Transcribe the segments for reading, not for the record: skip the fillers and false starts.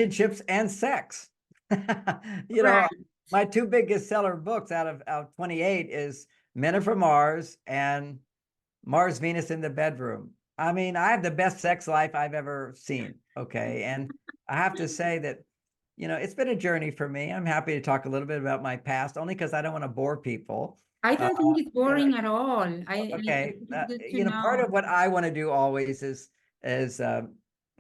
relationships and sex. You know, Right. my two biggest seller books out of 28 is Men Are From Mars and Mars, Venus in the Bedroom. I mean, I have the best sex life I've ever seen. Okay. And I have to say that, it's been a journey for me. I'm happy to talk a little bit about my past, only because I don't want to bore people. I Uh, don't think it's you know, boring at all. I okay. think it's good to Part know. of what I want to do always is, and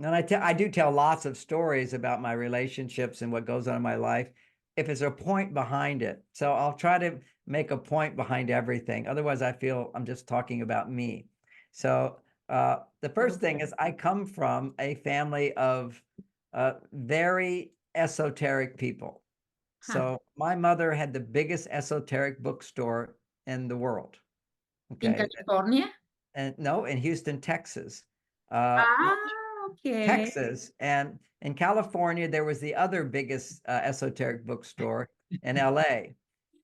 I do tell lots of stories about my relationships and what goes on in my life, if there's a point behind it. So I'll try to make a point behind everything. Otherwise, I feel I'm just talking about me. So the first thing is I come from a family of very esoteric people. Huh. So my mother had the biggest esoteric bookstore in the world. In Okay. California? And no, in Houston, Texas. Uh, Okay. Texas. And in California, there was the other biggest esoteric bookstore in LA.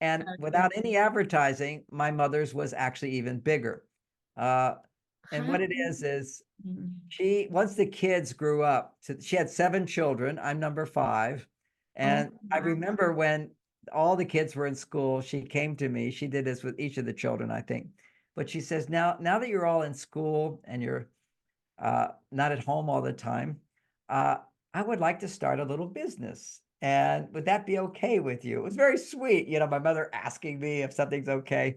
And Okay. without any advertising, my mother's was actually even bigger. Uh, and Huh? what it is Mm. once the kids grew up, she had 7 children. I'm number 5. Oh, And I wow. remember when all the kids were in school, she came to me. She did this with each of the children, I think. But she says, now that you're all in school and you're not at home all the time, uh, I would like to start a little business. And would that be okay with you? It was very sweet, my mother asking me if something's okay.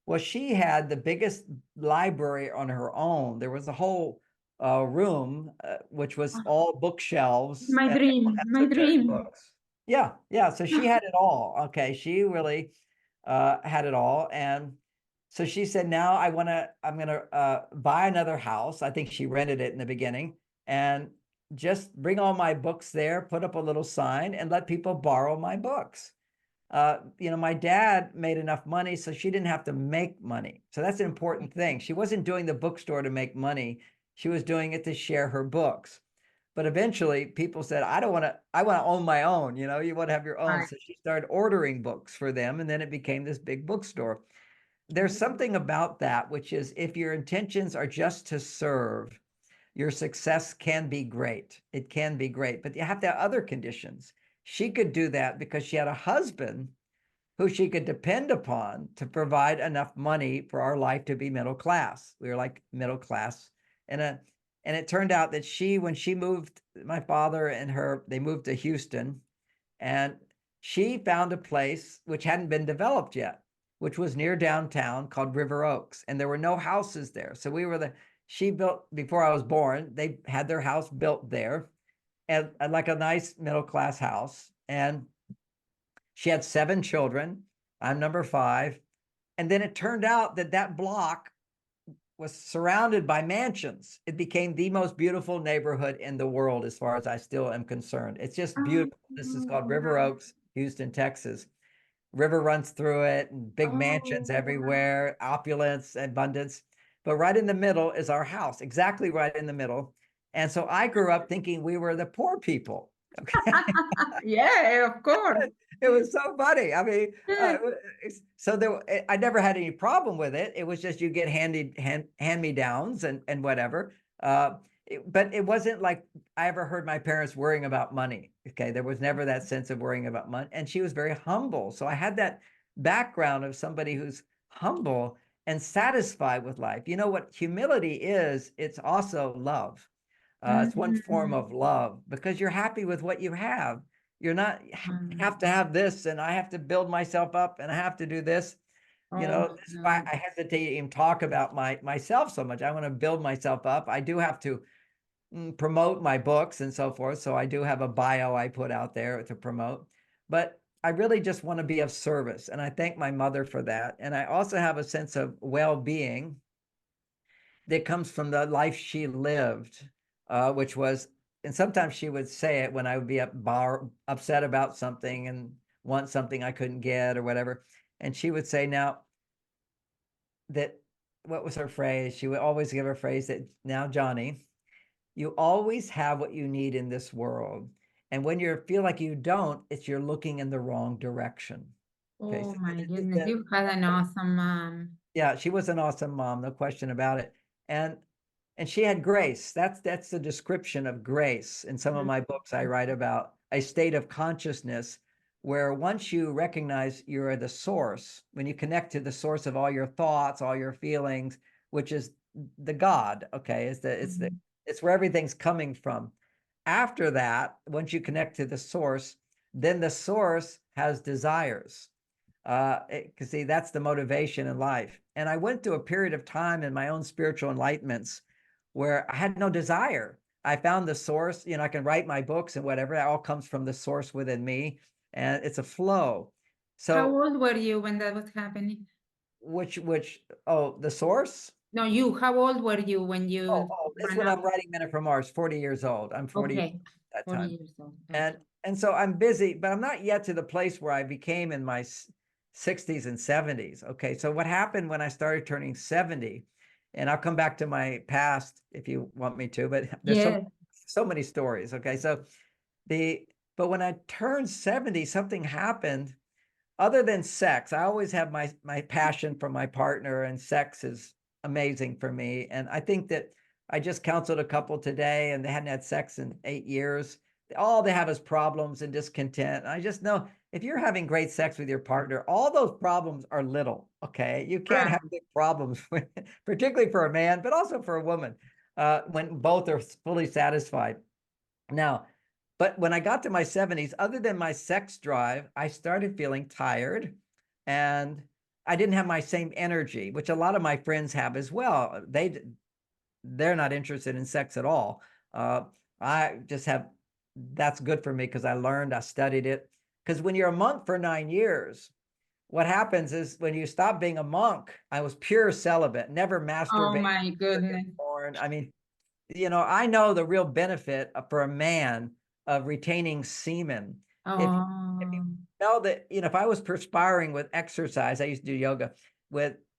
Well, she had the biggest library on her own. There was a whole room, which was Ah, all bookshelves my and dream, my esoteric dream. books. Yeah, yeah. So she had it all. Okay, she really had it all, and so she said, "Now I'm gonna buy another house." I think she rented it in the beginning, and just bring all my books there, put up a little sign, and let people borrow my books. My dad made enough money, so she didn't have to make money. So that's an important thing. She wasn't doing the bookstore to make money. She was doing it to share her books. But eventually people said, I want to own my own, you want to have your own. Right. So she started ordering books for them. And then it became this big bookstore. There's something about that, which is if your intentions are just to serve, your success can be great. It can be great, but you have to have other conditions. She could do that because she had a husband who she could depend upon to provide enough money for our life to be middle class. We were like middle class. And and it turned out that when she moved, my father and her, they moved to Houston, and she found a place which hadn't been developed yet, which was near downtown called River Oaks. And there were no houses there. So she built, before I was born, they had their house built there, and like a nice middle class house. And she had 7 children. I'm number 5. And then it turned out that that block was surrounded by mansions. It became the most beautiful neighborhood in the world, as far as I still am concerned. It's just Oh, beautiful. This is called River wow. Oaks, Houston, Texas. River runs through it, and big mansions Oh, wow. everywhere, opulence, abundance. But right in the middle is our house, exactly right in the middle. And so I grew up thinking we were the poor people. Okay. Yeah, of course. It was so funny. I mean, Yeah. so I never had any problem with it. It was just you get hand me downs and whatever. But it wasn't like I ever heard my parents worrying about money. Okay, there was never that sense of worrying about money, and she was very humble. So I had that background of somebody who's humble and satisfied with life. You know what humility is? It's also love. It's one form Mhm. of love because you're happy with what you have. You're not Mm. have to have this, and I have to build myself up, and I have to do this. Oh my This is why God. I hesitate to even talk about myself so much. I want to build myself up. I do have to promote my books and so forth. So I do have a bio I put out there to promote, but I really just want to be of service. And I thank my mother for that. And I also have a sense of well-being that comes from the life she lived, which was, and sometimes she would say it when I would be upset about something and want something I couldn't get or whatever. And she would say, now that, what was her phrase? She would always give her phrase that, now, Johnny, you always have what you need in this world. And when you feel like you don't, it's you're looking in the wrong direction. Okay. Oh So my this is goodness. You've had an awesome mom. yeah, she was an awesome mom, no question about it. And and she had grace. That's the description of grace. In some of my books, I write about a state of consciousness where once you recognize you're the source, when you connect to the source of all your thoughts, all your feelings, which is the God, okay, it's where everything's coming from. After that, once you connect to the source, then the source has desires. Because see, that's the motivation in life. And I went through a period of time in my own spiritual enlightenments where I had no desire. I found the source, I can write my books and whatever, that all comes from the source within me, and it's a flow. How So old were you when that was happening? the source? No, you. How old were you when you This ran when out? I'm writing Men Are From Mars, 40 years old. I'm 40 Okay, at that 40 time. years old. And Okay. and so I'm busy, but I'm not yet to the place where I became in my 60s and 70s. Okay, so what happened when I started turning 70, and I'll come back to my past if you want me to, but there's Yeah. so many stories. Okay, so but when I turned 70, something happened other than sex. I always have my passion for my partner, and sex is amazing for me. And I think that I just counseled a couple today, and they hadn't had sex in 8 years. All they have is problems and discontent. And I just know if you're having great sex with your partner, all those problems are little. Okay, you can't have big problems, particularly for a man, but also for a woman, when both are fully satisfied. Now, but when I got to my 70s, other than my sex drive, I started feeling tired, and I didn't have my same energy, which a lot of my friends have as well. They're not interested in sex at all. I just have, that's good for me because I studied it. Because when you're a monk for 9 years, what happens is when you stop being a monk, I was pure celibate, never Oh masturbated, my never did goodness. porn. I mean, I know the real benefit for a man of retaining semen. If you Oh. know that, if I was perspiring with exercise, I used to do yoga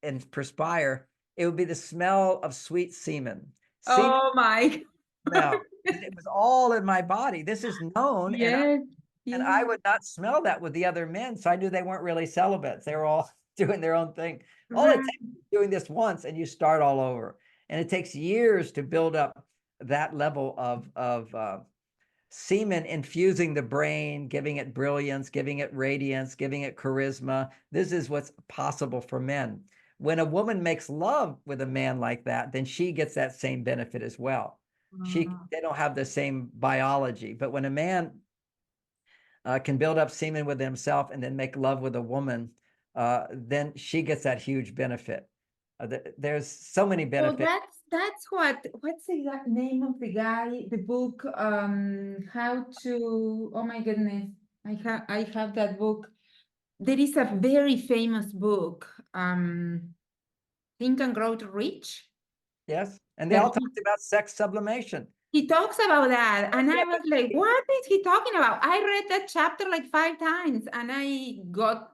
and perspire, it would be the smell of sweet semen. Semen Oh my. smell. And it was all in my body. This is known, Yes. and I Yes. would not smell that with the other men. So I knew they weren't really celibates. They were all doing their own thing. All it Right. takes is doing this once and you start all over. And it takes years to build up that level of semen infusing the brain, giving it brilliance, giving it radiance, giving it charisma. This is what's possible for men. When a woman makes love with a man like that, then she gets that same benefit as well. They don't have the same biology, but when a man can build up semen with himself and then make love with a woman, then she gets that huge benefit. There's so many So benefits. that's what's the name of the guy, the book, how to, oh my goodness, I have that book. There is a very famous book, Think and Grow Rich. Yes. And they That all talked about sex sublimation. he talks about that, and I Yeah, was like, what is he talking about? I read that chapter like 5 times, and I got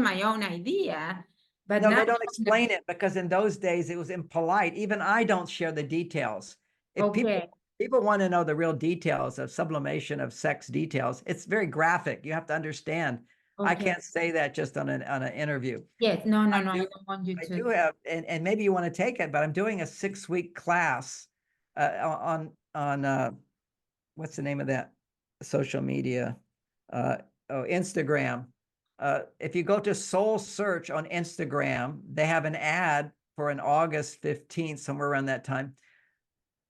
my own idea, but no, now they don't explain it because in those days it was impolite. Even I don't share the details. If okay, people want to know the real details of sublimation of sex details, it's very graphic. You have to understand. I okay, can't say that just on an interview. yes, no, I I do don't want you I to. do have, and maybe you want to take it, but I'm doing a 6-week class on what's the name of that social media? Instagram. If you go to Soul Search on Instagram, they have an ad for an August 15th, somewhere around that time.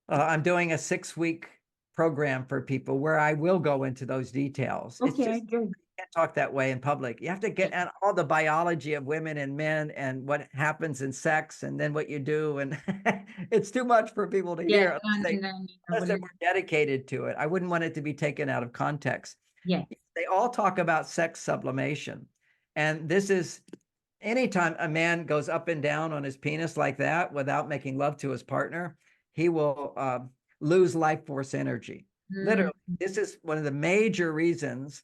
I'm doing a 6-week program for people where I will go into those details. It's Okay, just good. can't talk that way in public. You have to get at all the biology of women and men and what happens in sex and then what you do. And it's too much for people to Yes, hear no, unless they're more dedicated to it. I wouldn't want it to be taken out of context. yes, They all talk about sex sublimation. And this is anytime a man goes up and down on his penis like that without making love to his partner, he will lose life force energy. Literally, this is one of the major reasons.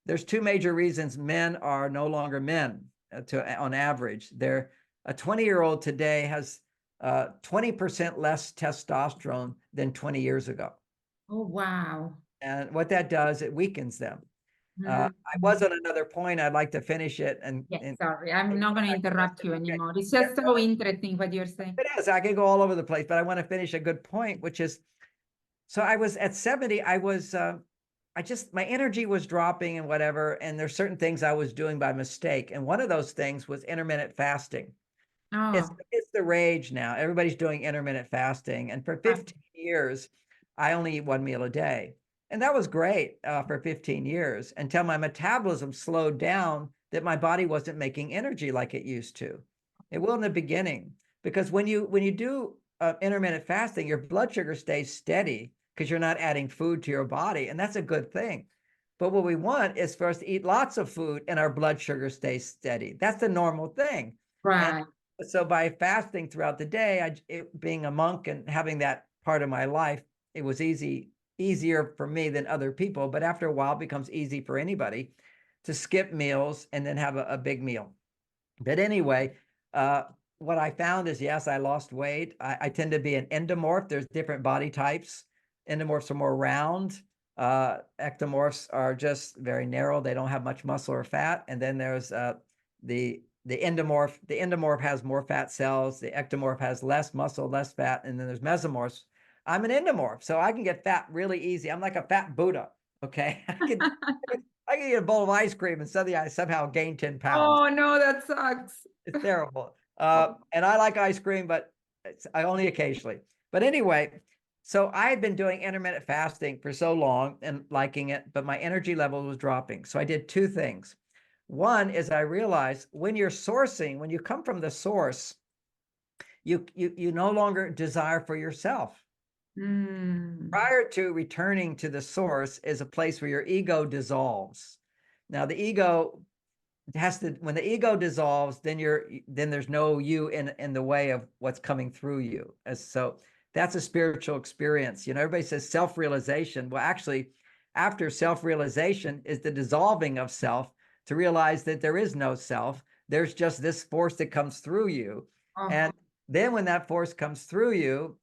There's two major reasons men are no longer men on average. They're a 20-year-old today has 20% less testosterone than 20 years ago. Oh, wow. And what that does, it weakens them. I was on another point. I'd like to finish it. Yes, sorry, I'm not going to interrupt you anymore. It's Yeah, just so interesting what you're saying. it is. I could go all over the place, but I want to finish a good point, which is, so I was at 70, my energy was dropping and whatever. And there's certain things I was doing by mistake. And one of those things was intermittent fasting. It's Oh, it's the rage now. Everybody's doing intermittent fasting. And for 15 years, I only eat one meal a day. And that was great for 15 years until my metabolism slowed down, that my body wasn't making energy like it used to. It will in the beginning, because when you do intermittent fasting, your blood sugar stays steady because you're not adding food to your body. And that's a good thing. But what we want is for us to eat lots of food and our blood sugar stays steady. That's the normal thing. And right. so by fasting throughout the day, being a monk and having that part of my life, it was easier for me than other people. But after a while, it becomes easy for anybody to skip meals and then have a big meal. But anyway, what I found is, yes, I lost weight. I tend to be an endomorph. There's different body types. Endomorphs are more round. Ectomorphs are just very narrow. They don't have much muscle or fat. And then there's the endomorph. The endomorph has more fat cells. The ectomorph has less muscle, less fat. And then there's mesomorphs. I'm an endomorph, so I can get fat really easy. I'm like a fat Buddha. Okay, I can eat a bowl of ice cream and suddenly I somehow gain 10 pounds. Oh, no, that sucks. It's terrible. And I like ice cream, but I only occasionally. But anyway, so I had been doing intermittent fasting for so long and liking it, but my energy level was dropping. So I did two things. One is I realized when you're sourcing, when you come from the source, you no longer desire for yourself. Prior to returning to the source is a place where your ego dissolves. Now the ego has to, when the ego dissolves, then there's no you in the way of what's coming through you. So that's a spiritual experience. Everybody says self-realization. Well, actually, after self-realization is the dissolving of self, to realize that there is no self. There's just this force that comes through you. And then when that force comes through you,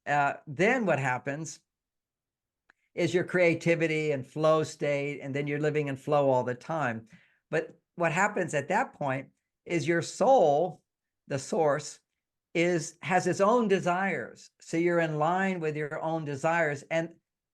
then what happens is your creativity and flow state, and then you're living in flow all the time. But what happens at that point is your soul, the source, has its own desires. So you're in line with your own desires. And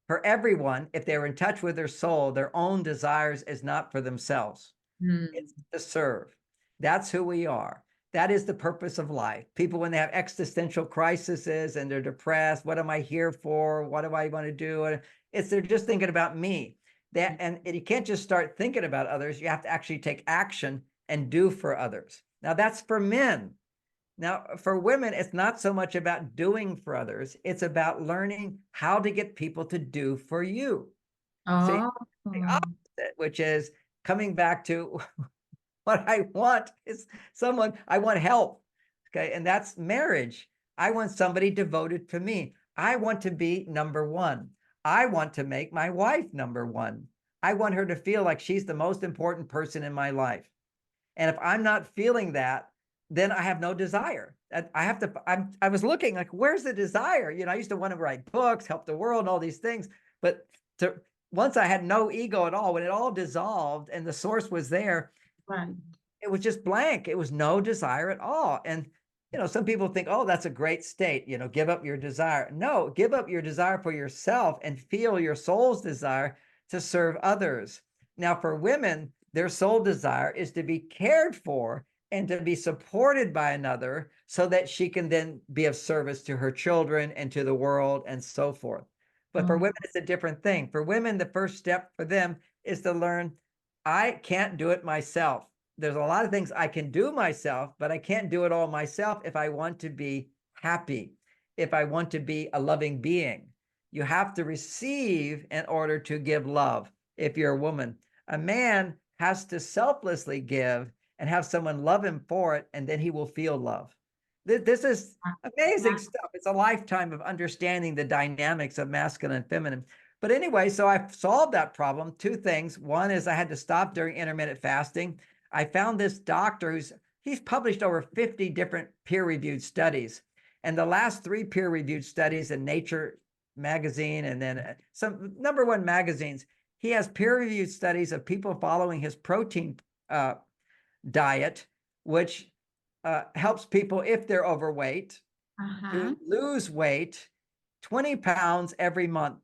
for everyone, if they're in touch with their soul, their own desires is not for themselves. It's to serve. That's who we are. That is the purpose of life. People, when they have existential crises and they're depressed, what am I here for? What do I want to do? They're just thinking about me. And you can't just start thinking about others. You have to actually take action and do for others. Now that's for men. Now for women, it's not so much about doing for others. It's about learning how to get people to do for you. See, the opposite, which is coming back to what I want is someone, I want help. Okay. And that's marriage. I want somebody devoted to me. I want to be number one. I want to make my wife number one. I want her to feel like she's the most important person in my life. And if I'm not feeling that, then I have no desire. I was looking like, where's the desire? I used to want to write books, help the world, and all these things. But once I had no ego at all, when it all dissolved and the source was there, it was just blank. It was no desire at all. And, some people think, oh, that's a great state, give up your desire. No, give up your desire for yourself and feel your soul's desire to serve others. Now, for women, their soul desire is to be cared for and to be supported by another so that she can then be of service to her children and to the world and so forth. But for women, it's a different thing. For women, the first step for them is to learn, I can't do it myself. There's a lot of things I can do myself, but I can't do it all myself if I want to be happy, if I want to be a loving being. You have to receive in order to give love. If you're a woman, a man has to selflessly give and have someone love him for it, and then he will feel love. This is amazing stuff. It's a lifetime of understanding the dynamics of masculine and feminine. But anyway, so I've solved that problem. Two things. One is I had to stop during intermittent fasting. I found this doctor he's published over 50 different peer-reviewed studies. And the last 3 peer-reviewed studies in Nature magazine and then some #1 magazines, he has peer-reviewed studies of people following his protein diet, which helps people, if they're overweight, to lose weight 20 pounds every month.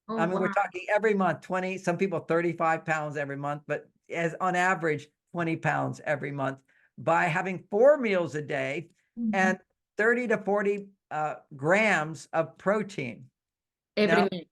Oh, I mean, we're wow. talking every month, 20, some people 35 pounds every month, but as on average, 20 pounds every month by having 4 meals a day and 30 to 40 grams of protein. Every Now, minute.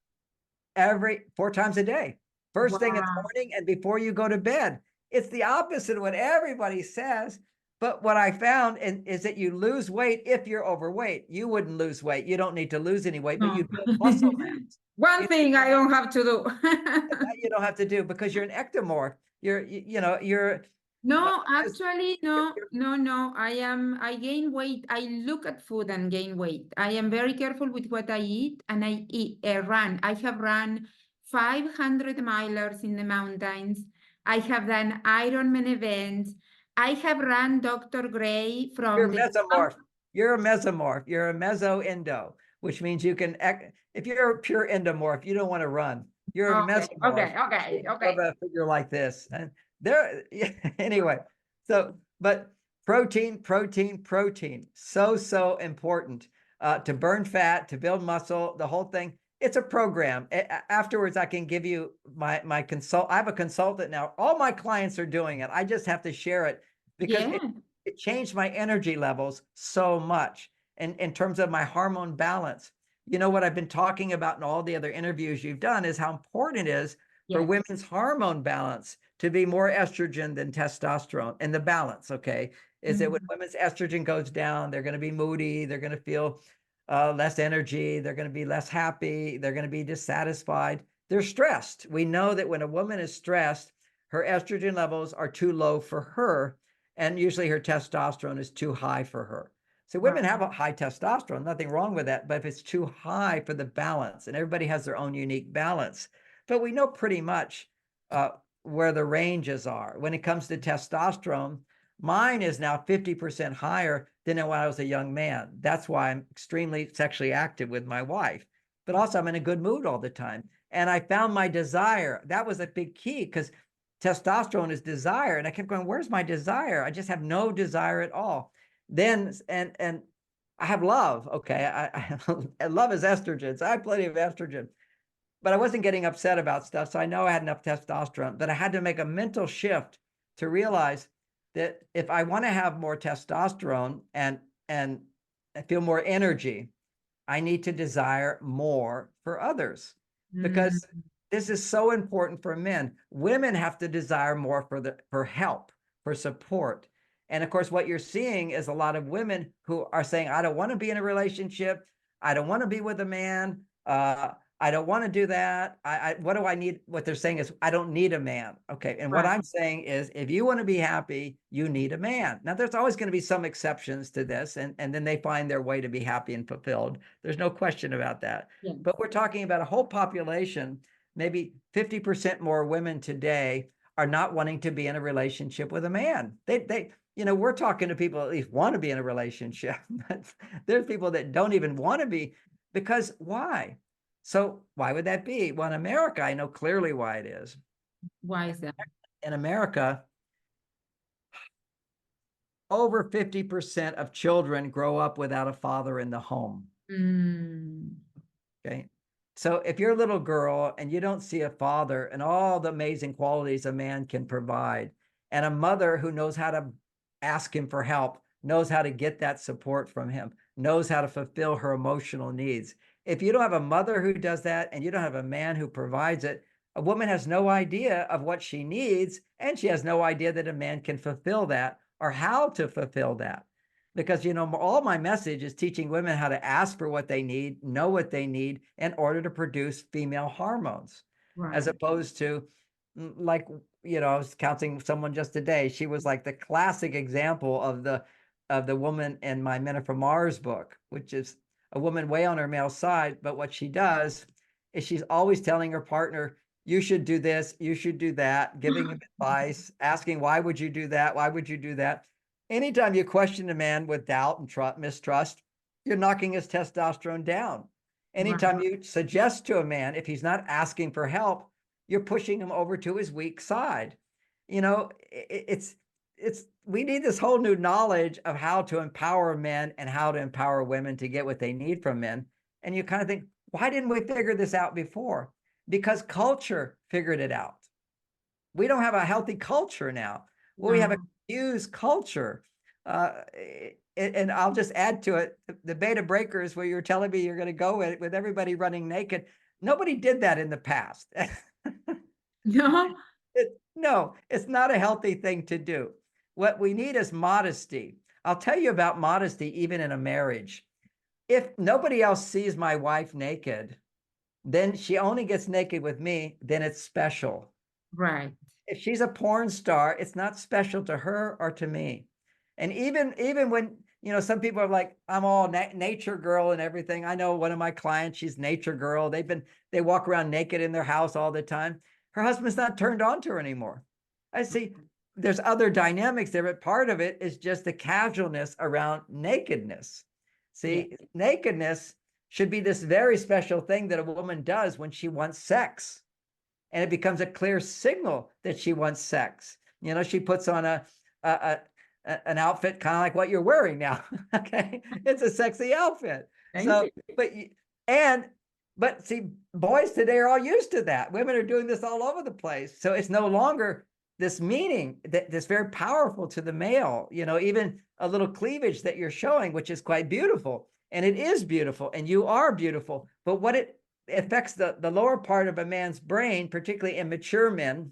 every 4 times a day, first thing in the Wow. morning and before you go to bed. It's the opposite of what everybody says. But what I found is that you lose weight if you're overweight. You wouldn't lose weight. You don't need to lose any weight, but you No. build muscle mass. One thing I don't have to do. That you don't have to do because you're an ectomorph. You're No, just actually, no. I gain weight. I look at food and gain weight. I am very careful with what I eat, and I run. I have run 500 milers in the mountains. I have done Ironman events. I have run Dr. Gray you're from a the mesomorph. You're a mesomorph. You're a meso-endo, which means you can, if you're a pure endomorph, you don't want to run. You're a Okay, mesomorph. okay. Of a figure like this. And there, anyway, but protein, so important to burn fat, to build muscle, the whole thing. It's a program. Afterwards, I can give you my consult. I have a consultant now. All my clients are doing it. I just have to share it because Yeah. it changed my energy levels so much. And in terms of my hormone balance, you know what I've been talking about in all the other interviews you've done is how important it is for Yes. women's hormone balance to be more estrogen than testosterone. And the balance, okay, is that when women's estrogen goes down, they're going to be moody, they're going to feel less energy, they're going to be less happy, they're going to be dissatisfied, they're stressed. We know that when a woman is stressed, her estrogen levels are too low for her, and usually her testosterone is too high for her. So women have a high testosterone, nothing wrong with that, but if it's too high for the balance, and everybody has their own unique balance, but we know pretty much where the ranges are. When it comes to testosterone, mine is now 50% higher than when I was a young man. That's why I'm extremely sexually active with my wife, but also I'm in a good mood all the time. And I found my desire. That was a big key because testosterone is desire. And I kept going, where's my desire? I just have no desire at all. Then, and I have love. Okay. I love is estrogen. So I have plenty of estrogen, but I wasn't getting upset about stuff. So I know I had enough testosterone, but I had to make a mental shift to realize that if I want to have more testosterone and I feel more energy, I need to desire more for others because this is so important for men. Women have to desire more for help, for support. And of course, what you're seeing is a lot of women who are saying, I don't want to be in a relationship. I don't want to be with a man. I don't want to do that. What do I need? What they're saying is, I don't need a man. Okay. And what I'm saying is, if you want to be happy, you need a man. Now, there's always going to be some exceptions to this, and then they find their way to be happy and fulfilled. There's no question about that. Yes. But we're talking about a whole population, maybe 50% more women today are not wanting to be in a relationship with a man. We're talking to people at least want to be in a relationship. There's people that don't even want to be, because why? So why would that be? Well, in America, I know clearly why it is. Why is that? In America, over 50% of children grow up without a father in the home. Okay. So if you're a little girl and you don't see a father and all the amazing qualities a man can provide, and a mother who knows how to ask him for help, knows how to get that support from him, knows how to fulfill her emotional needs. If you don't have a mother who does that and you don't have a man who provides it, a woman has no idea of what she needs, and she has no idea that a man can fulfill that or how to fulfill that. Because, all my message is teaching women how to ask for what they need, know what they need in order to produce female hormones, as opposed to like, I was counseling someone just today. She was like the classic example of the woman in my Men Are From Mars book, which is a woman way on her male side. But what she does is she's always telling her partner, you should do this, you should do that, giving him advice, asking, why would you do that? Why would you do that? Anytime you question a man with doubt and mistrust, you're knocking his testosterone down. Anytime you suggest to a man, if he's not asking for help, you're pushing him over to his weak side. You know, we need this whole new knowledge of how to empower men and how to empower women to get what they need from men. And you kind of think, why didn't we figure this out before? Because culture figured it out. We don't have a healthy culture now. Well, we have a No. confused culture. And I'll just add to it, the beta breakers where you're telling me you're going to go with everybody running naked. Nobody did that in the past. No. No, it's not a healthy thing to do. What we need is modesty. I'll tell you about modesty even in a marriage. If nobody else sees my wife naked, then she only gets naked with me, then it's special. Right. If she's a porn star, it's not special to her or to me. And even when, you know, some people are like, I'm all nature girl and everything. I know one of my clients, she's nature girl. They walk around naked in their house all the time. Her husband's not turned on to her anymore. I see there's other dynamics there, but part of it is just the casualness around nakedness. See, Yeah. nakedness should be this very special thing that a woman does when she wants sex. And it becomes a clear signal that she wants sex. You know, she puts on an outfit kind of like what you're wearing now. Okay, it's a sexy outfit. Thank So, you. but see, boys today are all used to that. Women are doing this all over the place. So it's no longer this meaning that's very powerful to the male. You know, even a little cleavage that you're showing, which is quite beautiful, and it is beautiful, and you are beautiful. But what it affects the lower part of a man's brain, particularly in mature men.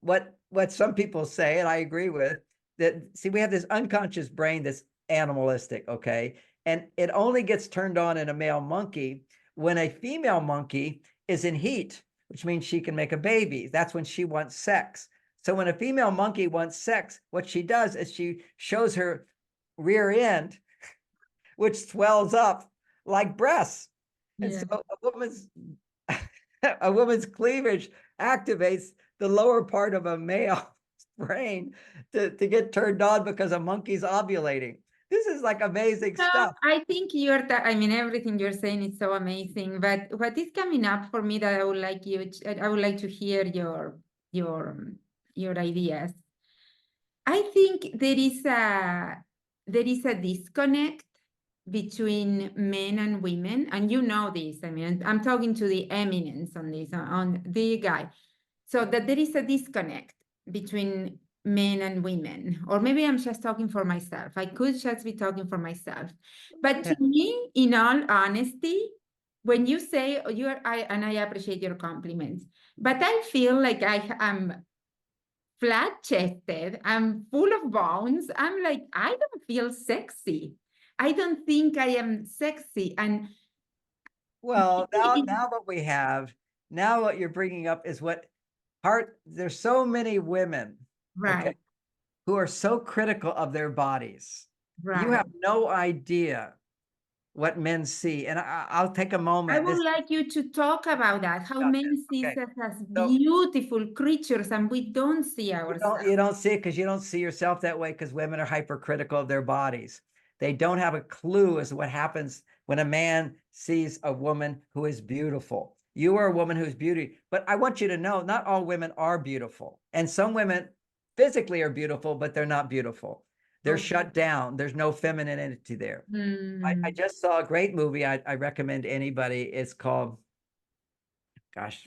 What some people say, and I agree with, that see, we have this unconscious brain that's animalistic, okay? And it only gets turned on in a male monkey when a female monkey is in heat, which means she can make a baby. That's when she wants sex. So when a female monkey wants sex, what she does is she shows her rear end, which swells up like breasts. And Yeah. so a woman's cleavage activates the lower part of a male brain to get turned on because a monkey's ovulating. This is like amazing No, stuff. I think I mean, everything you're saying is so amazing, but what is coming up for me that I would like to hear your your ideas. I think there is a disconnect between men and women, and you know this. I mean, I'm talking to the eminence on this, on the guy. So that there is a disconnect between men and women, or maybe I'm just talking for myself. I could just be talking for myself. But to me, in all honesty, when you say and I appreciate your compliments, but I feel like I am flat chested, I'm full of bones. I'm like, I don't feel sexy. I don't think I am sexy. And Well, maybe now what you're bringing up is there's so many women, okay, right, who are so critical of their bodies. You right. have no idea what men see. And I'll take a I moment. would like you to talk about that, how men see Okay. us as So beautiful creatures and we don't see ourselves. you don't see it because you don't see yourself that way, because women are hypercritical of their bodies. They don't have a clue as to what happens when a man sees a woman who is beautiful. You are a woman who's beauty, but I want you to know not all women are beautiful. And some women physically are beautiful, but they're not beautiful. They're Okay. shut down. There's no femininity there. I Mm, just saw a great movie I recommend anybody. It's called, gosh,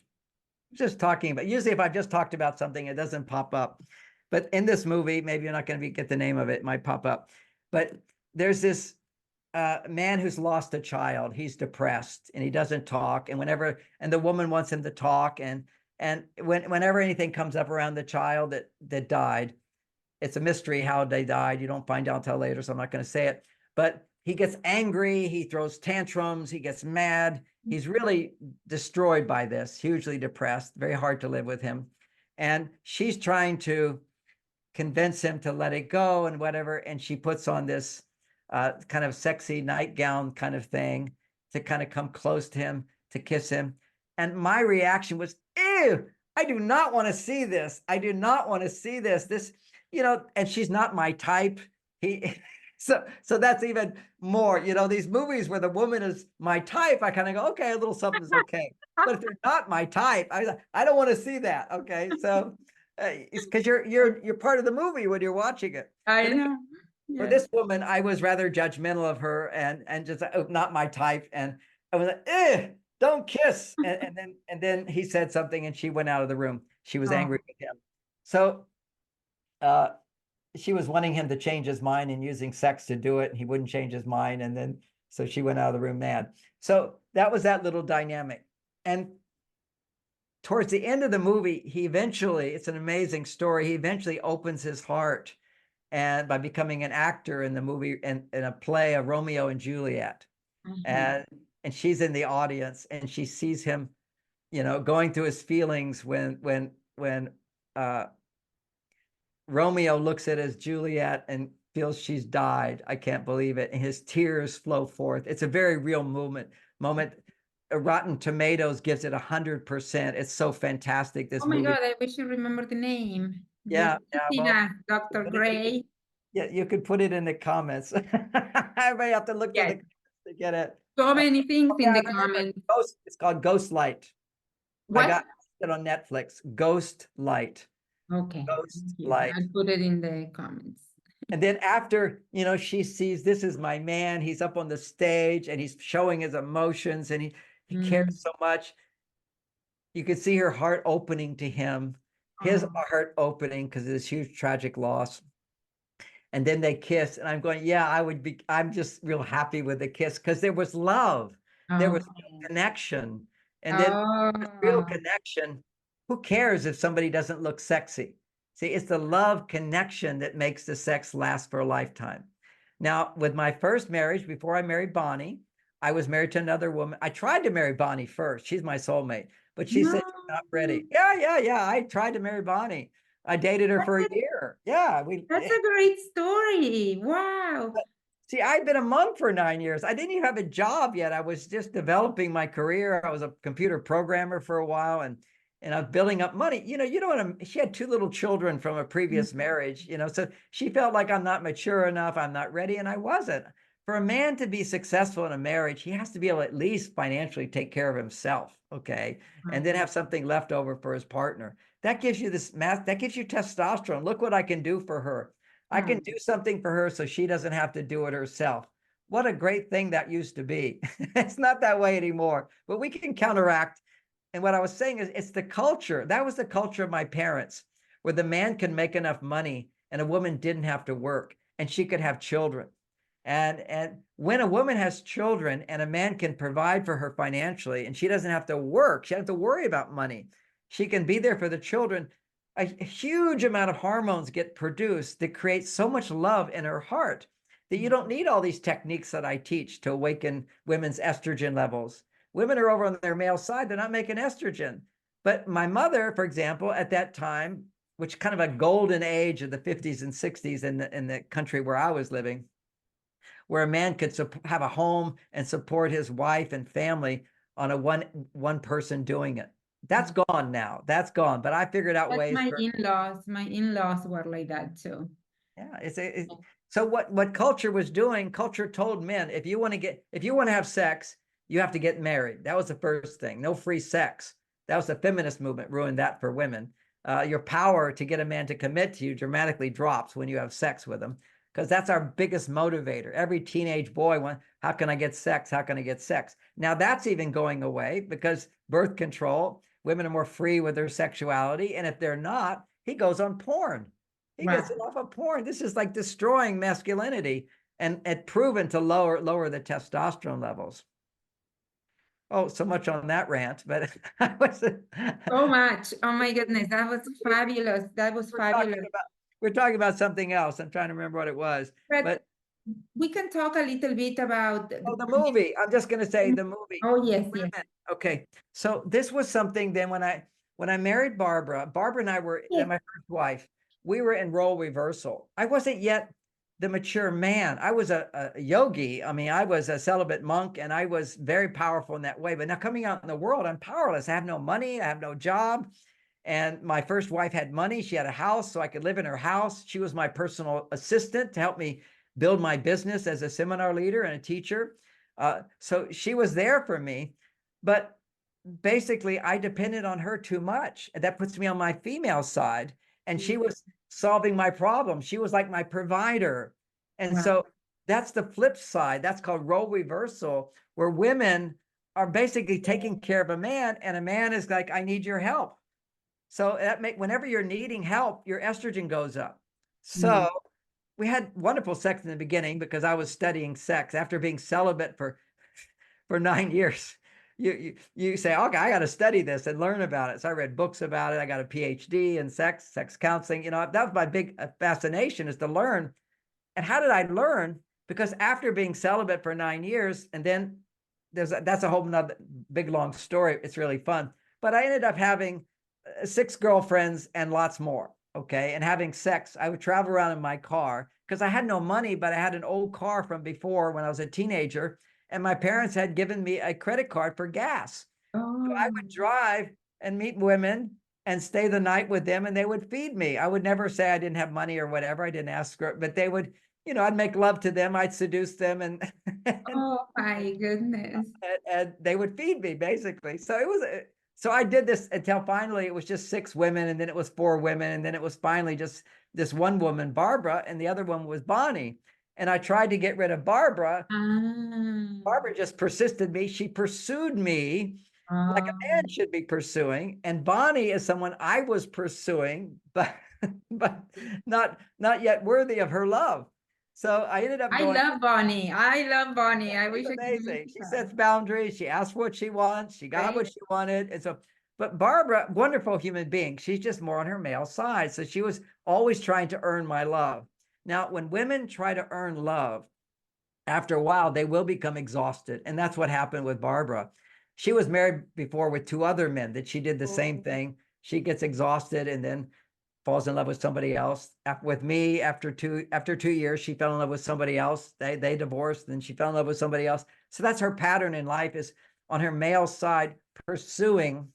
just talking about, usually if I've just talked about something, it doesn't pop up. But in this movie, maybe you're not going to get the name of it, it might pop up. But there's this man who's lost a child. He's depressed and he doesn't talk. And the woman wants him to talk. And whenever anything comes up around the child that died, it's a mystery how they died. You don't find out until later, so I'm not going to say it. But he gets angry, he throws tantrums, he gets mad. He's really destroyed by this, hugely depressed, very hard to live with him. And she's trying to convince him to let it go and whatever. And she puts on this kind of sexy nightgown kind of thing to kind of come close to him, to kiss him. And my reaction was, ew, I do not want to see this. I do not want to see this. This, you know, and she's not my type. So that's even more, these movies where the woman is my type, I kind of go, okay, a little something's okay. But if they're not my type, I don't want to see that. Okay. So it's because you're part of the movie when you're watching it. I For this, know. for Yes. this woman, I was rather judgmental of her and just not my type. And I was like, don't kiss. And then he said something and she went out of the room. She was angry with him. So she was wanting him to change his mind and using sex to do it, and he wouldn't change his mind. And then so she went out of the room mad. So that was that little dynamic. And towards the end of the movie, it's an amazing story. He eventually opens his heart and by becoming an actor in the movie and in a play of Romeo and Juliet. And she's in the audience and she sees him, going through his feelings when Romeo looks at his Juliet and feels she's died. I can't believe it. And his tears flow forth. It's a very real moment. Rotten Tomatoes gives it 100%. It's so fantastic. This Oh my movie. God, I wish you remember the name. Yeah. Well, Dr. Gray. Yeah, you could put it in the comments. I may have to look through the comments to get it. So many things in the I remember. comments. It's called Ghost Light. What? I got it on Netflix. Ghost Light. Okay. Ghost Light. I'll put it in the comments. And then after, she sees this is my man. He's up on the stage and he's showing his emotions and he cares so much. You could see her heart opening to him, his heart opening because of this huge tragic loss. And then they kiss, and I'm going, yeah, I'm just real happy with the kiss because there was love. There was connection. And then real connection. Who cares if somebody doesn't look sexy? See, it's the love connection that makes the sex last for a lifetime. Now, with my first marriage, before I married Bonnie, I was married to another woman. I tried to marry Bonnie first. She's my soulmate, but she said she's not ready. Yeah. I tried to marry Bonnie. I dated her for a year. Yeah. That's a great story. Wow. See, I'd been a monk for 9 years. I didn't even have a job yet. I was just developing my career. I was a computer programmer for a while and I was building up money. You don't want to, she had 2 little children from a previous marriage, so she felt like I'm not mature enough. I'm not ready. And I wasn't. For a man to be successful in a marriage, he has to be able to at least financially take care of himself. Okay. And then have something left over for his partner. That gives you that gives you testosterone. Look what I can do for her. I can do something for her so she doesn't have to do it herself. What a great thing that used to be. It's not that way anymore, but we can counteract. And what I was saying is it's the culture. That was the culture of my parents, where the man can make enough money and a woman didn't have to work and she could have children. And when a woman has children and a man can provide for her financially and she doesn't have to work, she doesn't have to worry about money. She can be there for the children. A huge amount of hormones get produced that create so much love in her heart that you don't need all these techniques that I teach to awaken women's estrogen levels. Women are over on their male side. They're not making estrogen. But my mother, for example, at that time, which kind of a golden age of the 50s and 60s in the country where I was living, where a man could have a home and support his wife and family on a one person doing it. That's gone now. That's gone. But I figured out ways. My in-laws were like that too. Yeah. So what culture was doing, culture told men, if you want to have sex, you have to get married. That was the first thing. No free sex. That was the feminist movement, ruined that for women. Your power to get a man to commit to you dramatically drops when you have sex with him, because that's our biggest motivator. Every teenage boy wants, how can I get sex? How can I get sex? Now that's even going away because birth control, women are more free with their sexuality. And if they're not, he goes on porn. He gets it off of porn. This is like destroying masculinity and proven to lower the testosterone levels. Oh, so much on that rant, but I was so much. Oh my goodness, that was fabulous. That was fabulous. We're talking about something else. I'm trying to remember what it was. But we can talk a little bit about the movie. I'm just going to say the movie. Oh, yes. Okay. So this was something then when I married Barbara and I were my first wife, we were in role reversal. I wasn't yet the mature man. I was a yogi. I mean, I was a celibate monk and I was very powerful in that way. But now coming out in the world, I'm powerless. I have no money. I have no job. And my first wife had money. She had a house, so I could live in her house. She was my personal assistant to help me build my business as a seminar leader and a teacher. So she was there for me, but basically I depended on her too much. And that puts me on my female side. And she was solving my problem. She was like my provider. And Wow. so that's the flip side. That's called role reversal, where women are basically taking care of a man, and a man is like, I need your help. So whenever you're needing help, your estrogen goes up. So we had wonderful sex in the beginning because I was studying sex after being celibate for 9 years. You say, okay, I got to study this and learn about it. So I read books about it. I got a PhD in sex counseling. That was my big fascination, is to learn. And how did I learn? Because after being celibate for 9 years, and then that's a whole nother big long story. It's really fun. But I ended up having 6 girlfriends and lots more. Okay. And having sex. I would travel around in my car because I had no money, but I had an old car from before when I was a teenager. And my parents had given me a credit card for gas. So I would drive and meet women and stay the night with them, and they would feed me. I would never say I didn't have money or whatever. I didn't ask her, but they would, I'd make love to them. I'd seduce them, and Oh my goodness. and they would feed me basically. So I did this until finally it was just 6 women, and then it was 4 women, and then it was finally just this one woman, Barbara, and the other one was Bonnie. And I tried to get rid of Barbara. Barbara just persisted me. She pursued me like a man should be pursuing. And Bonnie is someone I was pursuing, but not yet worthy of her love. So I ended up I going, love Bonnie. I love Bonnie. I wish she's I could amazing. meet She her. sets boundaries. She asks what she wants. She got what Right. she wanted. And so, but Barbara, wonderful human being. She's just more on her male side. So she was always trying to earn my love. Now, when women try to earn love, after a while, they will become exhausted. And that's what happened with Barbara. She was married before with 2 other men that she did the same thing. She gets exhausted and then falls in love with somebody else. With me, after 2 years, she fell in love with somebody else. They divorced, and she fell in love with somebody else. So that's her pattern in life, is on her male side, pursuing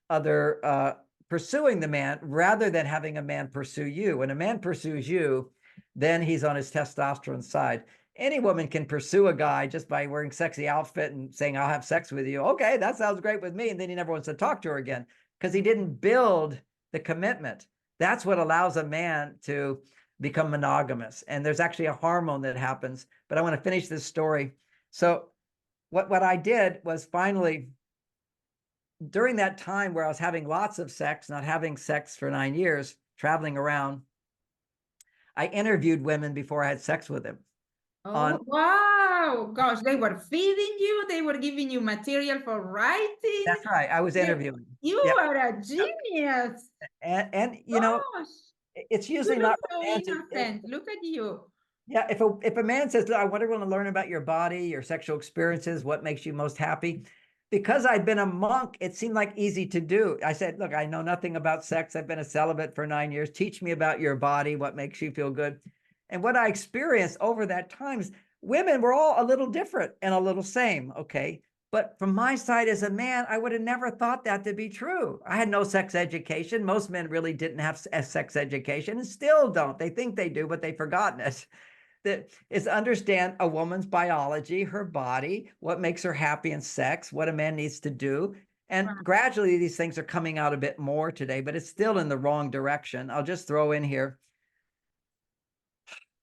the man rather than having a man pursue you. When a man pursues you, then he's on his testosterone side. Any woman can pursue a guy just by wearing sexy outfit and saying, I'll have sex with you. Okay, that sounds great with me. And then he never wants to talk to her again because he didn't build the commitment. That's what allows a man to become monogamous. And there's actually a hormone that happens. But I want to finish this story. So what I did was, finally, during that time where I was having lots of sex, not having sex for 9 years, traveling around, I interviewed women before I had sex with them. Oh, wow. Gosh, they were feeding you. They were giving you material for writing. That's right. I was interviewing. You Yeah. are a genius. And Gosh, it's you usually look not so romantic. innocent. Look at you. Yeah, if a man says, I want to learn about your body, your sexual experiences, what makes you most happy, because I'd been a monk, it seemed like easy to do. I said, look, I know nothing about sex. I've been a celibate for 9 years. Teach me about your body, what makes you feel good. And what I experienced over that time is women were all a little different and a little same, okay? But from my side as a man, I would have never thought that to be true. I had no sex education. Most men really didn't have sex education and still don't. They think they do, but they've forgotten it. That is understand a woman's biology, her body, what makes her happy in sex, what a man needs to do. And gradually these things are coming out a bit more today, but it's still in the wrong direction. I'll just throw in here,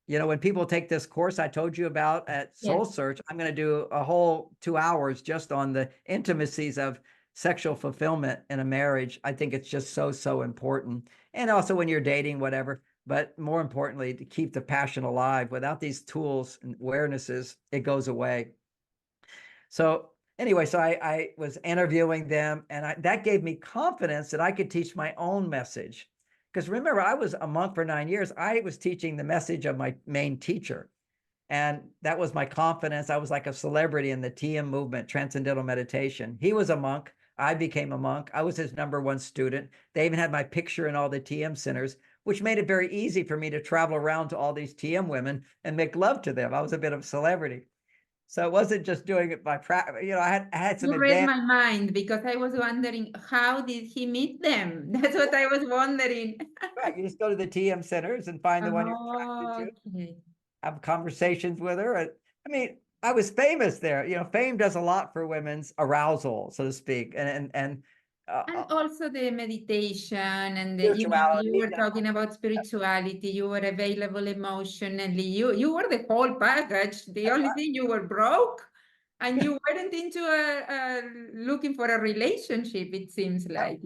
when people take this course I told you about at Soul Search, I'm going to do a whole 2 hours just on the intimacies of sexual fulfillment in a marriage. I think it's just so important. And also when you're dating, whatever, but more importantly, to keep the passion alive. Without these tools and awarenesses, it goes away. So anyway, so I was interviewing them, and that gave me confidence that I could teach my own message. Because remember, I was a monk for 9 years. I was teaching the message of my main teacher. And that was my confidence. I was like a celebrity in the TM movement, Transcendental Meditation. He was a monk. I became a monk. I was his #1 student. They even had my picture in all the TM centers, which made it very easy for me to travel around to all these TM women and make love to them. I was a bit of a celebrity. So it wasn't just doing it by practice. I had some You read advantage. my mind, because I was wondering, how did he meet them? That's what I was wondering. Right. You just go to the TM centers and find the one you're attracted to. Okay. have conversations with her. And I mean, I was famous there. You know, fame does a lot for women's arousal, so to speak, and And also the meditation and the, you spirituality. were talking about spirituality, you were available emotionally, you were the whole package. The only thing you were broke and you weren't into looking for a relationship, it seems like.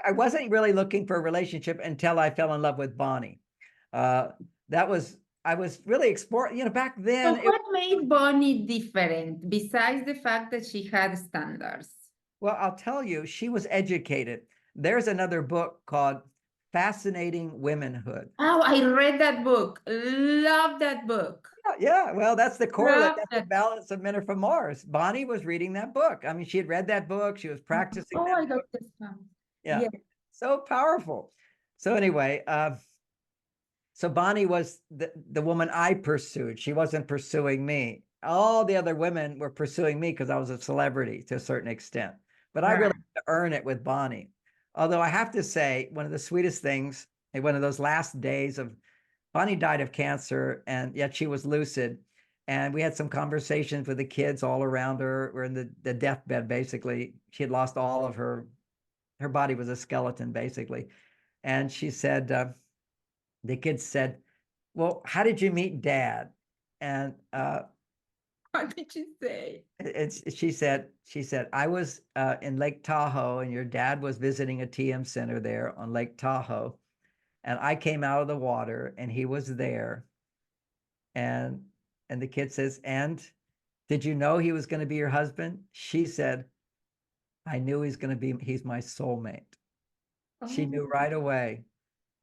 I wasn't really looking for a relationship until I fell in love with Bonnie. That was, I was really exploring, you know, back So then. what made Bonnie different besides the fact that she had standards? Well, I'll tell you, she was educated. There's another book called Fascinating Womanhood. Oh, I read that book. Love that book. Yeah, well, that's the correlate. Love That's the that. balance of Men Are from Mars. Bonnie was reading that book. I mean, she had read that book. She was practicing Oh, that I got book. this one. Yeah, Yeah. so powerful. So anyway, so Bonnie was the woman I pursued. She wasn't pursuing me. All the other women were pursuing me because I was a celebrity to a certain extent. But I really Right. had to earn it with Bonnie. Although I have to say, one of the sweetest things, in one of those last days of Bonnie died of cancer, and yet she was lucid. And we had some conversations with the kids all around her. We're in the deathbed, basically. She had lost all of her body was a skeleton, basically. And she said, the kids said, well, how did you meet Dad? And What did you say? she said, I was in Lake Tahoe, and your dad was visiting a TM center there on Lake Tahoe. And I came out of the water, and he was there. And the kid says, and did you know he was going to be your husband? She said, I knew he's my soulmate. She Oh, knew right away.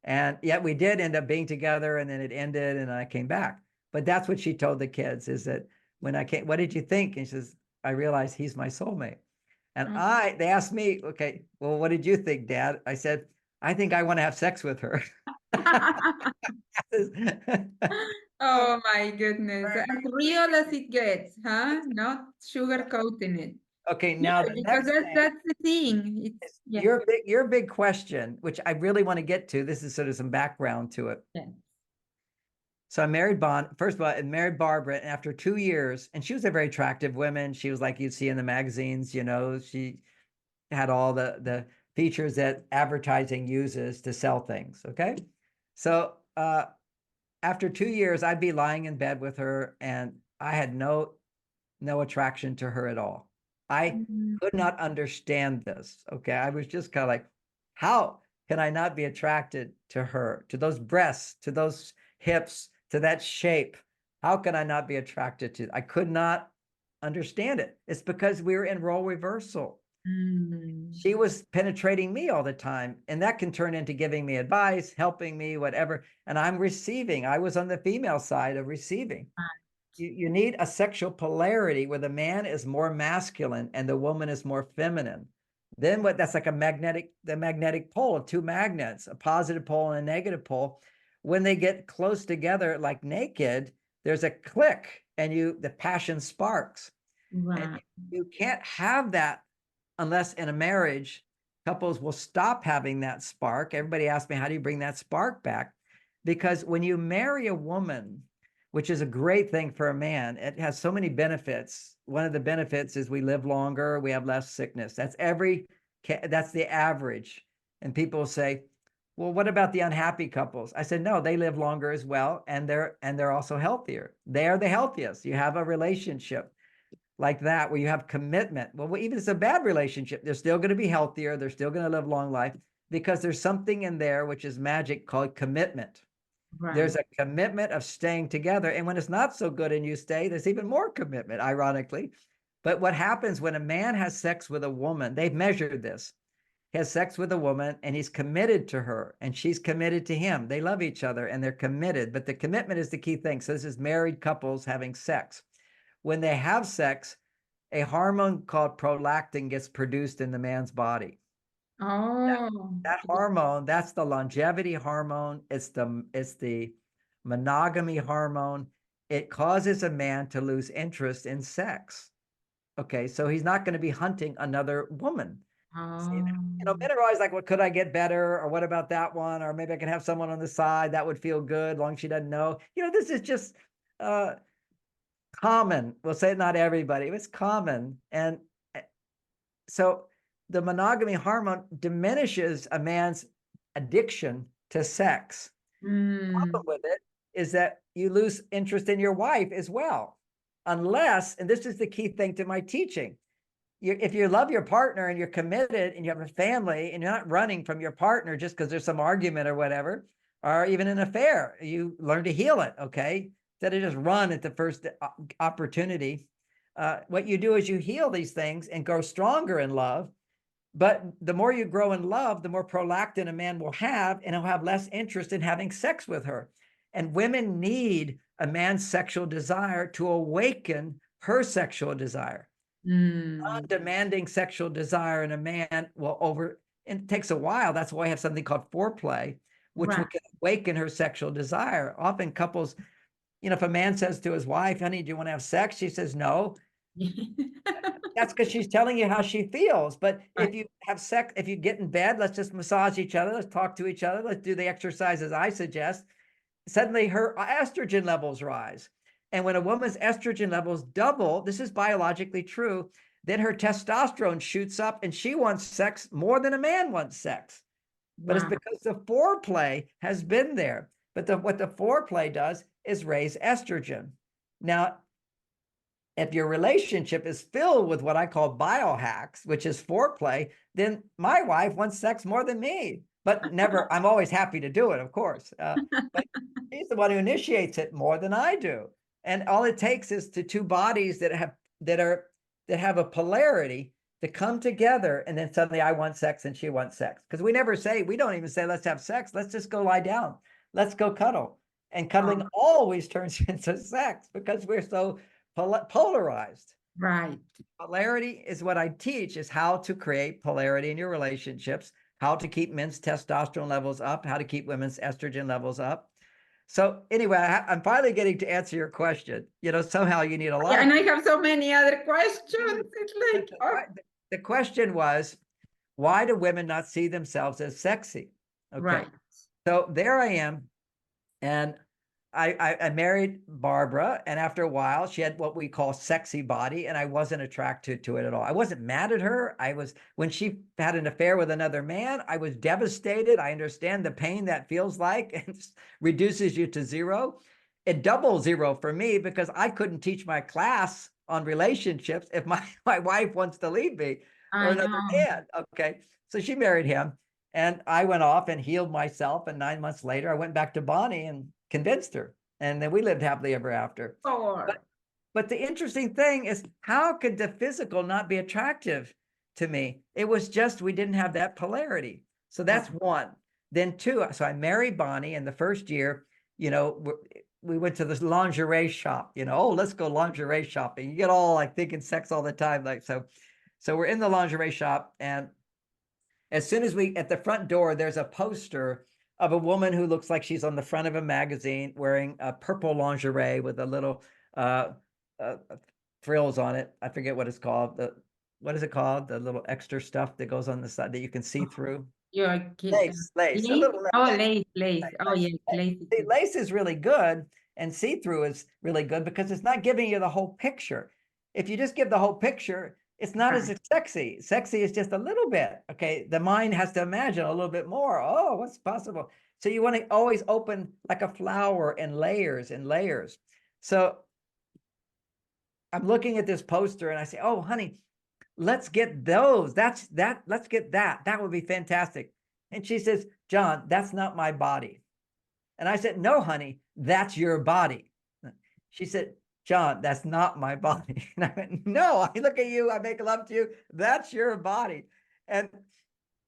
And yet we did end up being together, and then it ended and I came back. But that's what she told the kids, is that when I came, what did you think? And she says, I realized he's my soulmate. And oh. they asked me, okay, well, what did you think, Dad? I said, I think I want to have sex with her. Oh my goodness. As real as it gets, huh? Not sugarcoating it. Okay, Yeah, now the because next thing that's the thing. It's is yeah. your big question, which I really want to get to. This is sort of some background to it. Yeah. So I married first of all, I married Barbara, and after 2 years, and she was a very attractive woman. She was like you'd see in the magazines, you know, she had all the features that advertising uses to sell things. Okay. So after 2 years, I'd be lying in bed with her, and I had no attraction to her at all. I Mhm. could not understand this. Okay. I was just kind of like, how can I not be attracted to her, to those breasts, to those hips, to that shape? How can I not be attracted to? I could not understand it. It's because we were in role reversal. Mm. She was penetrating me all the time, and that can turn into giving me advice, helping me, whatever. And I'm receiving. I was on the female side of receiving. You need a sexual polarity where the man is more masculine and the woman is more feminine. Then that's like the magnetic pole of two magnets, a positive pole and a negative pole. When they get close together, like naked, there's a click, and the passion sparks. And Right. you can't have that unless in a marriage, couples will stop having that spark. Everybody asks me, how do you bring that spark back? Because when you marry a woman, which is a great thing for a man, it has so many benefits. One of the benefits is we live longer, we have less sickness. That's the average. And people say, well, what about the unhappy couples? I said, no, they live longer as well, and they're also healthier. They are the healthiest. You have a relationship like that where you have commitment. Well, even if it's a bad relationship, they're still going to be healthier. They're still going to live long life because there's something in there which is magic called commitment. Right. There's a commitment of staying together. And when it's not so good and you stay, there's even more commitment, ironically. But what happens when a man has sex with a woman, they've measured this, he has sex with a woman and he's committed to her and she's committed to him. They love each other and they're committed, but the commitment is the key thing. So this is married couples having sex. When they have sex, a hormone called prolactin gets produced in the man's body. Oh. That hormone, that's the longevity hormone. It's the monogamy hormone. It causes a man to lose interest in sex. Okay, so he's not going to be hunting another woman. See, Oh. men are always like, well, could I get better? Or what about that one? Or maybe I can have someone on the side that would feel good, as long as she doesn't know. This is just common. We'll say not everybody, it was common. And so the monogamy hormone diminishes a man's addiction to sex. Problem with it is that you lose interest in your wife as well, unless, and this is the key thing to my teaching, if you love your partner and you're committed and you have a family and you're not running from your partner just because there's some argument or whatever, or even an affair, you learn to heal it, okay? Instead of just run at the first opportunity. What you do is you heal these things and grow stronger in love. But the more you grow in love, the more prolactin a man will have, and he'll have less interest in having sex with her. And women need a man's sexual desire to awaken her sexual desire. Demanding sexual desire in a man and it takes a while. That's why I have something called foreplay, which will awaken her sexual desire. Often couples, if a man says to his wife, honey, do you want to have sex? She says, no. That's because she's telling you how she feels. But if you have sex, if you get in bed, let's just massage each other. Let's talk to each other. Let's do the exercises I suggest. Suddenly her estrogen levels rise. And when a woman's estrogen levels double, this is biologically true, then her testosterone shoots up and she wants sex more than a man wants sex. But it's because the foreplay has been there. But what the foreplay does is raise estrogen. Now, if your relationship is filled with what I call biohacks, which is foreplay, then my wife wants sex more than me. But never, I'm always happy to do it, of course. But she's the one who initiates it more than I do. And all it takes is to two bodies that have a polarity to come together, and then suddenly I want sex and she wants sex. Because we don't even say, let's have sex. Let's just go lie down. Let's go cuddle. And cuddling always turns into sex because we're so polarized. Right. Polarity is what I teach, is how to create polarity in your relationships, how to keep men's testosterone levels up, how to keep women's estrogen levels up. So anyway, I'm finally getting to answer your question. Somehow you need a lot. And I have so many other questions. It's like, the question was, why do women not see themselves as sexy? Okay. Right. So there I am. And I married Barbara, and after a while, she had what we call sexy body, and I wasn't attracted to it at all. I wasn't mad at her. When she had an affair with another man, I was devastated. I understand the pain that feels like, and reduces you to zero. It doubles zero for me because I couldn't teach my class on relationships if my wife wants to leave me or another man. Okay, so she married him, and I went off and healed myself. And 9 months later, I went back to Bonnie and convinced her, and then we lived happily ever after. But the interesting thing is, how could the physical not be attractive to me? It was just we didn't have that polarity. So that's one. Then two, so I married Bonnie, and the first year, we went to this lingerie shop. Let's go lingerie shopping. You get all like thinking sex all the time, like so we're in the lingerie shop, and as soon as at the front door, there's a poster of a woman who looks like she's on the front of a magazine wearing a purple lingerie with a little frills on it. I forget what it's called. What is it called? The little extra stuff that goes on the side that you can see through. Lace. Lace? A little lace. Oh, yes, lace. See, lace is really good, and see-through is really good because it's not giving you the whole picture. If you just give the whole picture, it's not as sexy. Sexy is just a little bit. Okay. The mind has to imagine a little bit more. Oh, what's possible? So you want to always open like a flower in layers and layers. So I'm looking at this poster and I say, oh, honey, let's get those. Let's get that. That would be fantastic. And she says, John, that's not my body. And I said, no, honey, that's your body. She said, John, that's not my body. And I went, no, I look at you, I make love to you. That's your body. And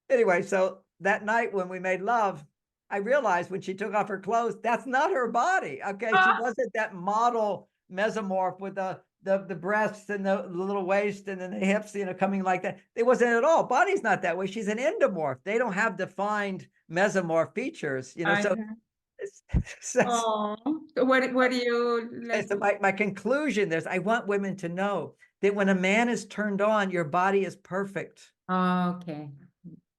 anyway, so that night when we made love, I realized when she took off her clothes, that's not her body. Okay. She wasn't that model mesomorph with the breasts and the little waist and then the hips, coming like that. It wasn't at all. Body's not that way. She's an endomorph. They don't have defined mesomorph features, So what do you like? So my conclusion is I want women to know that when a man is turned on, your body is perfect. Okay.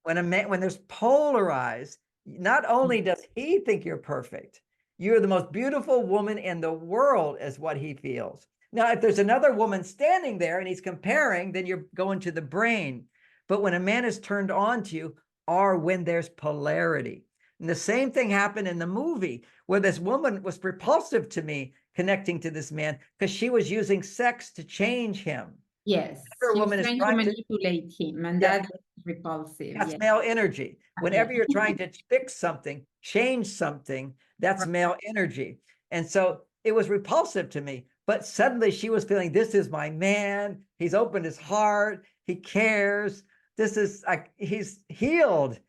When there's polarized, not only does he think you're perfect, You're the most beautiful woman in the world is what he feels. Now, if there's another woman standing there and he's comparing, then you're going to the brain. But when a man is turned on to you, or when there's polarity. And the same thing happened in the movie where this woman was repulsive to me connecting to this man because she was using sex to change him. Yes, Another she was woman is trying to trying to, manipulate him, and yeah, that is repulsive. that's Yes. male energy. Whenever Yeah. you're trying to fix something, change something, that's Right. male energy. And so it was repulsive to me. But suddenly she was feeling, this is my man. He's opened his heart. He cares. This is like, he's healed.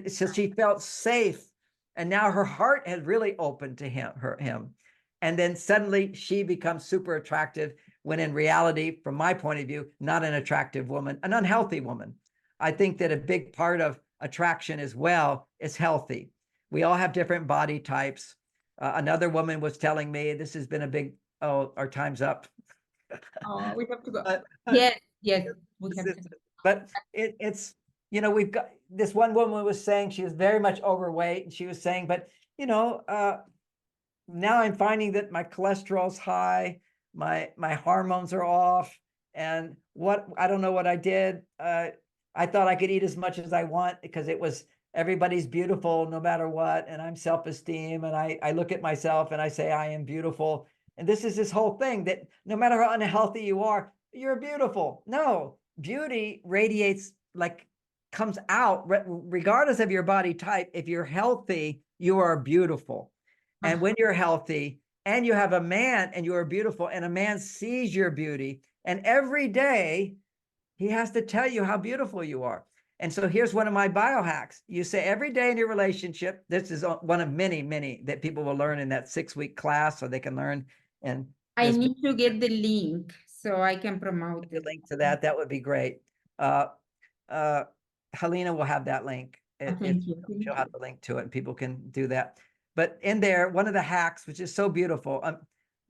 So she felt safe. And now her heart has really opened to him. And then suddenly she becomes super attractive when in reality, from my point of view, not an attractive woman, an unhealthy woman. I think that a big part of attraction as well is healthy. We all have different body types. Another woman was telling me, this has been a big, oh, our time's up. Oh, we have to go. But, Yes, yes, we have to. but it's, you know, we've got this one woman was saying she was very much overweight, and she was saying, but you know, now I'm finding that my cholesterol's high, my hormones are off, and what I don't know what I did. I thought I could eat as much as I want because it was everybody's beautiful no matter what, and I'm self-esteem, and I look at myself and I say I am beautiful. And this is this whole thing that no matter how unhealthy you are, you're beautiful. No, beauty radiates, like comes out regardless of your body type. If you're healthy, you are beautiful. And when you're healthy and you have a man and you are beautiful and a man sees your beauty, and every day he has to tell you how beautiful you are. And so here's one of my biohacks. You say every day in your relationship, this is one of many, many that people will learn in that 6-week class, so they can learn. And I need to get the link so I can promote the it. link to that, that would be great. Helena will have that link. Thank you. She'll have the link to it and people can do that. But in there, one of the hacks, which is so beautiful.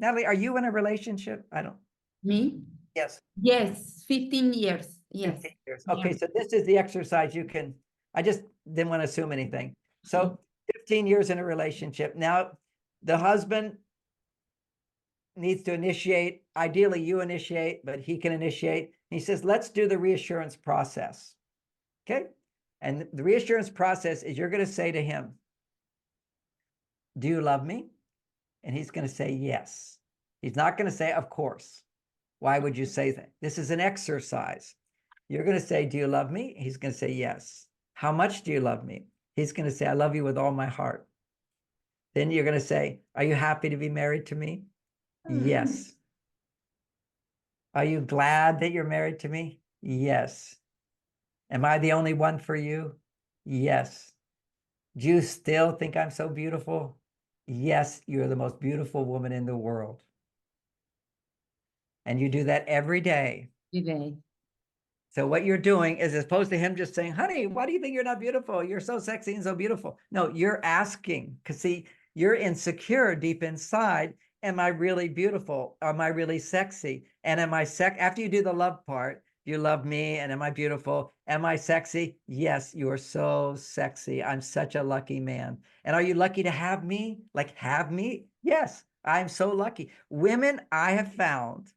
Natalie, are you in a relationship? I don't. Me? Yes. Yes, 15 years. Yes. 15 years. Okay, so this is the exercise you can, I just didn't want to assume anything. So 15 years in a relationship. Now, the husband needs to initiate. Ideally, you initiate, but he can initiate. He says, let's do the reassurance process. Okay. And the reassurance process is you're going to say to him, do you love me? And he's going to say yes. He's not going to say, of course. Why would you say that? This is an exercise. You're going to say, do you love me? He's going to say yes. How much do you love me? He's going to say, I love you with all my heart. Then you're going to say, are you happy to be married to me? Yes. Are you glad that you're married to me? Yes. Am I the only one for you? Yes. Do you still think I'm so beautiful? Yes, you're the most beautiful woman in the world. And you do that every day. Today. So what you're doing is, as opposed to him just saying, honey, why do you think you're not beautiful? You're so sexy and so beautiful. No, you're asking, because see, you're insecure deep inside. Am I really beautiful? Am I really sexy? And am I after you do the love part, you love me, and am I beautiful? Am I sexy? Yes, you are so sexy. I'm such a lucky man. And are you lucky to have me? Like, have me? Yes, I'm so lucky. Women, I have found,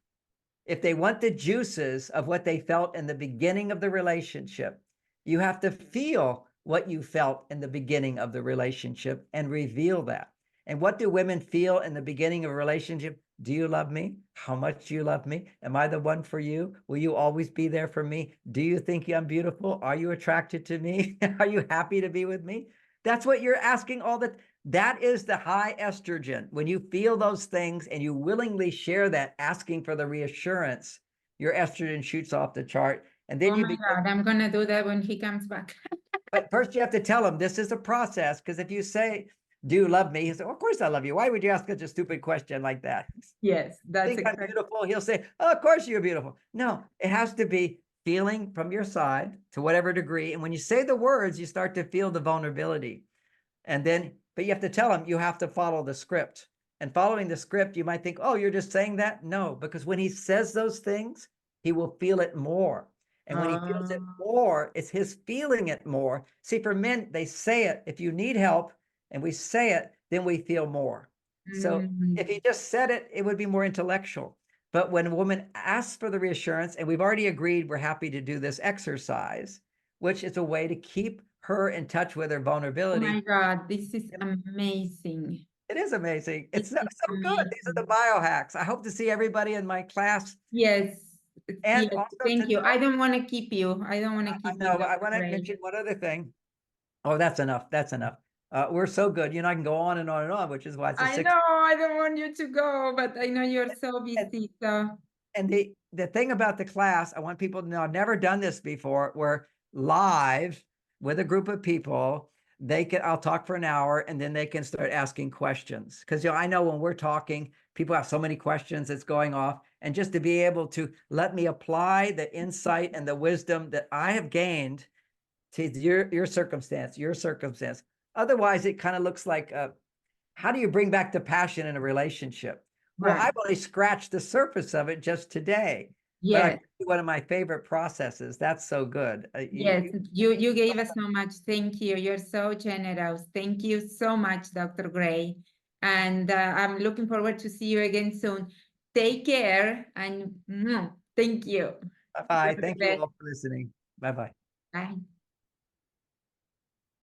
if they want the juices of what they felt in the beginning of the relationship, you have to feel what you felt in the beginning of the relationship and reveal that. And what do women feel in the beginning of a relationship? Do you love me? How much do you love me? Am I the one for you? Will you always be there for me? Do you think I'm beautiful? Are you attracted to me? Are you happy to be with me? That's what you're asking all the. That is the high estrogen. When you feel those things and you willingly share that, asking for the reassurance, your estrogen shoots off the chart. And then Oh my God, I'm going to do that when he comes back. But first you have to tell him this is a process. Because if you say, do you love me? He'll say, well, of course I love you. Why would you ask such a stupid question like that? Yes, that's think I'm beautiful? He'll say, oh, of course you're beautiful. No, it has to be feeling from your side to whatever degree. And when you say the words, you start to feel the vulnerability. And then, but you have to tell him you have to follow the script. And following the script, you might think, oh, you're just saying that. No, because when he says those things, he will feel it more. And when he feels it more, it's his feeling it more. See, for men, they say it. If you need help and we say it, then we feel more. So Mm. if he just said it, it would be more intellectual. But when a woman asks for the reassurance, and we've already agreed we're happy to do this exercise, which is a way to keep her in touch with her Oh vulnerability. my God, this is amazing. It is amazing. It's This so, is so good. These are the amazing. biohacks. I hope to see everybody in my class. Yes, And yes, also thank to you. know, I don't want to keep you. I don't want to I keep you, know, I Dr. want to Gray. mention one other thing. Oh, that's enough. That's enough. We're so good. I can go on and on and on, which is why it's a I six. know, I don't want you to go, but I know you're so And, busy, so. and the thing about the class, I want people to know I've never done this before. We're live with a group of people. I'll talk for an hour and then they can start asking questions. Because I know when we're talking, people have so many questions, it's going off. And just to be able to let me apply the insight and the wisdom that I have gained to your circumstance. Otherwise, it kind of looks like how do you bring back the passion in a relationship? Well, Right. I've only scratched the surface of it just today. But Yes, one of my favorite processes. That's so good. yes, you gave us so much. Thank you. You're so generous. Thank you so much, Dr. Gray. And I'm looking forward to see you again soon. Take care and thank you. Bye. You're the Thank you best. all for listening. Bye-bye. Bye.